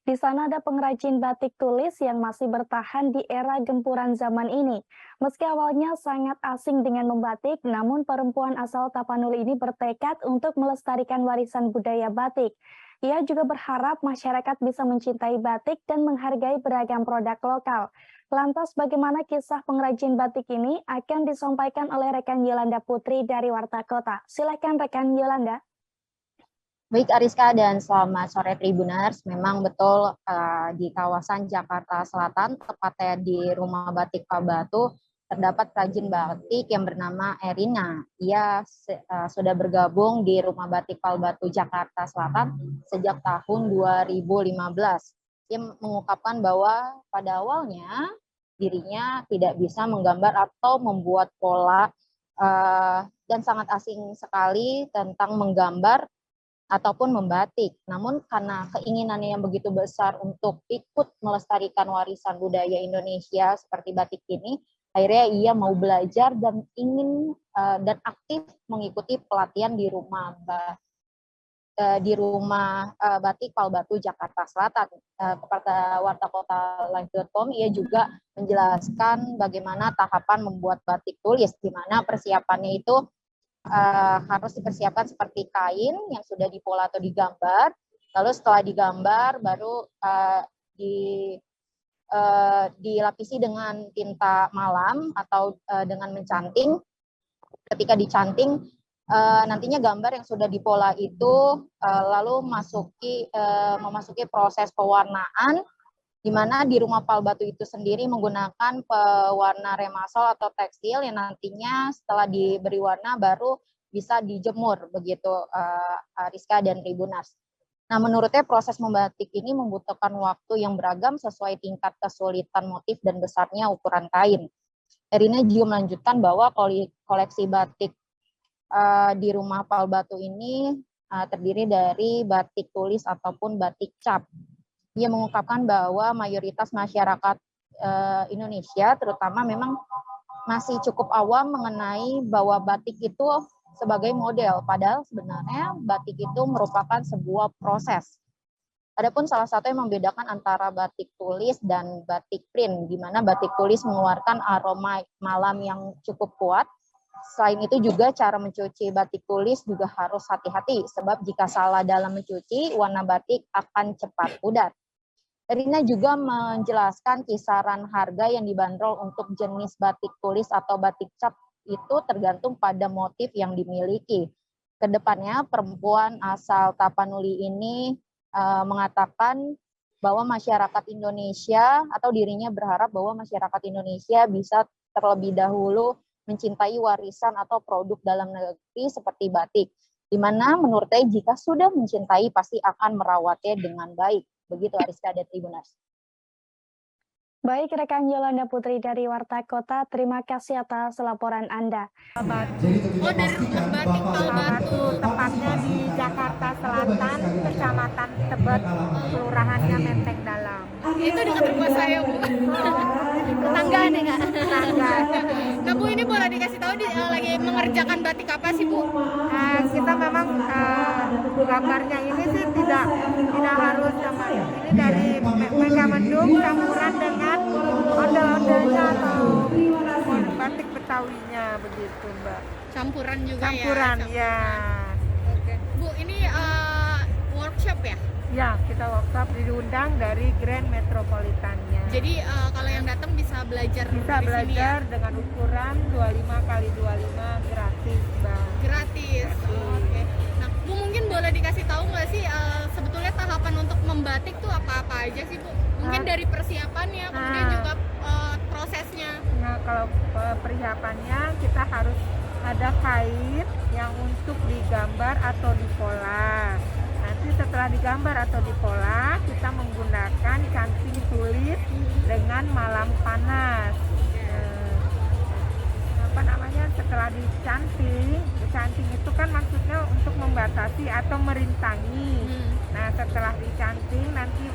Di sana ada pengrajin batik tulis yang masih bertahan di era gempuran zaman ini. Meski awalnya sangat asing dengan membatik, namun perempuan asal Tapanuli ini bertekad untuk melestarikan warisan budaya batik. Ia juga berharap masyarakat bisa mencintai batik dan menghargai beragam produk lokal. Lantas bagaimana kisah pengrajin batik ini akan disampaikan oleh rekan Yolanda Putri dari Warta Kota. Silakan rekan Yolanda. Baik Ariska dan selamat sore Tribuners. Memang betul di kawasan Jakarta Selatan, tepatnya di Rumah Batik Pak Batu, terdapat perajin batik yang bernama Erina. Ia sudah bergabung di Rumah Batik Pak Batu Jakarta Selatan sejak tahun 2015. Ia mengungkapkan bahwa pada awalnya dirinya tidak bisa menggambar atau membuat pola dan sangat asing sekali tentang menggambar ataupun membatik. Namun karena keinginannya yang begitu besar untuk ikut melestarikan warisan budaya Indonesia seperti batik ini, akhirnya ia mau belajar dan ingin dan aktif mengikuti pelatihan di rumah Batik Pak Batu Jakarta Selatan. Kepada Warta Kota Live.com, ia juga menjelaskan bagaimana tahapan membuat batik tulis, di mana persiapannya itu harus dipersiapkan seperti kain yang sudah dipola atau digambar. Lalu setelah digambar baru dilapisi dengan tinta malam atau dengan mencanting. Ketika dicanting, nantinya gambar yang sudah dipola itu lalu memasuki proses pewarnaan, di mana di rumah Pak Batu itu sendiri menggunakan pewarna remasol atau tekstil yang nantinya setelah diberi warna baru bisa dijemur, begitu Rizka dan Tribuners. Nah, menurutnya proses membatik ini membutuhkan waktu yang beragam sesuai tingkat kesulitan motif dan besarnya ukuran kain. Erina juga melanjutkan bahwa koleksi batik di rumah Pak Batu ini terdiri dari batik tulis ataupun batik cap. Ia mengungkapkan bahwa mayoritas masyarakat Indonesia terutama memang masih cukup awam mengenai bahwa batik itu sebagai model, padahal sebenarnya batik itu merupakan sebuah proses. Adapun salah satu yang membedakan antara batik tulis dan batik print, di mana batik tulis mengeluarkan aroma malam yang cukup kuat. Selain itu juga cara mencuci batik tulis juga harus hati-hati, sebab jika salah dalam mencuci, warna batik akan cepat pudar. Erina juga menjelaskan kisaran harga yang dibanderol untuk jenis batik tulis atau batik cap itu tergantung pada motif yang dimiliki. Kedepannya perempuan asal Tapanuli ini mengatakan bahwa masyarakat Indonesia atau dirinya berharap bahwa masyarakat Indonesia bisa terlebih dahulu mencintai warisan atau produk dalam negeri seperti batik, di mana menurutnya jika sudah mencintai pasti akan merawatnya dengan baik. Begitu Ariska dan Tribuners. Baik rekan Yolanda Putri dari Warta Kota, terima kasih atas laporan Anda. Oh, dari rumah batik Pak Batu, tepatnya di Jakarta Selatan, Kecamatan Tebet, Kelurahannya Menteng Dalam. Itu dekat rumah saya, Bu. Tetangga nih nggak? Tetangga. Nah, Bu, ini boleh dikasih tahu lagi mengerjakan batik apa sih, Bu? Kita memang gambarnya ini sih tidak harus sama ini dari megamendung campuran dengan ondel-ondelnya atau batik Betawinya begitu, Mbak. Campuran juga Campuran, ya? Oke. Bu, ini workshop ya? Ya, kita workshop diundang dari Grand Metropolitannya. Jadi kalau yang datang bisa belajar Bisa di belajar sini ya? dengan ukuran 25x25 gratis, Mbak. Gratis. Oke. Nah, Bu, mungkin boleh dikasih tahu nggak sih sebetulnya tahapan untuk membatik tuh apa-apa aja sih, Bu? Mungkin dari persiapannya, kemudian juga prosesnya. Nah, kalau persiapannya kita harus ada kain yang untuk digambar atau dipola. Nanti setelah digambar atau dipola, kita menggunakan canting tulis dengan malam panas. Setelah dicanting itu kan maksudnya untuk membatasi atau merintangi. Nah, setelah dicanting nanti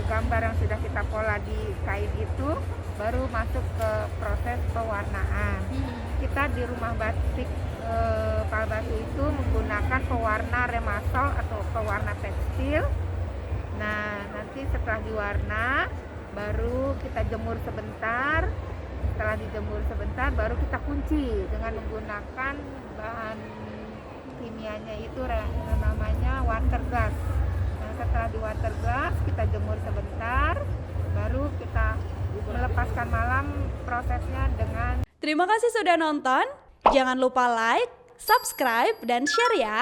gambar yang sudah kita pola di kain itu baru masuk ke proses pewarnaan. Kita di rumah batik Pak Batu itu menggunakan pewarna remasol atau pewarna tekstil Nah, nanti setelah diwarna, baru kita jemur sebentar. Setelah dijemur sebentar, baru kita kunci dengan menggunakan bahan kimianya itu namanya water glass. Nah, setelah di water glass, kita jemur sebentar, baru kita melepaskan malam, prosesnya dengan. Terima kasih sudah nonton. Jangan lupa like, subscribe, dan share ya.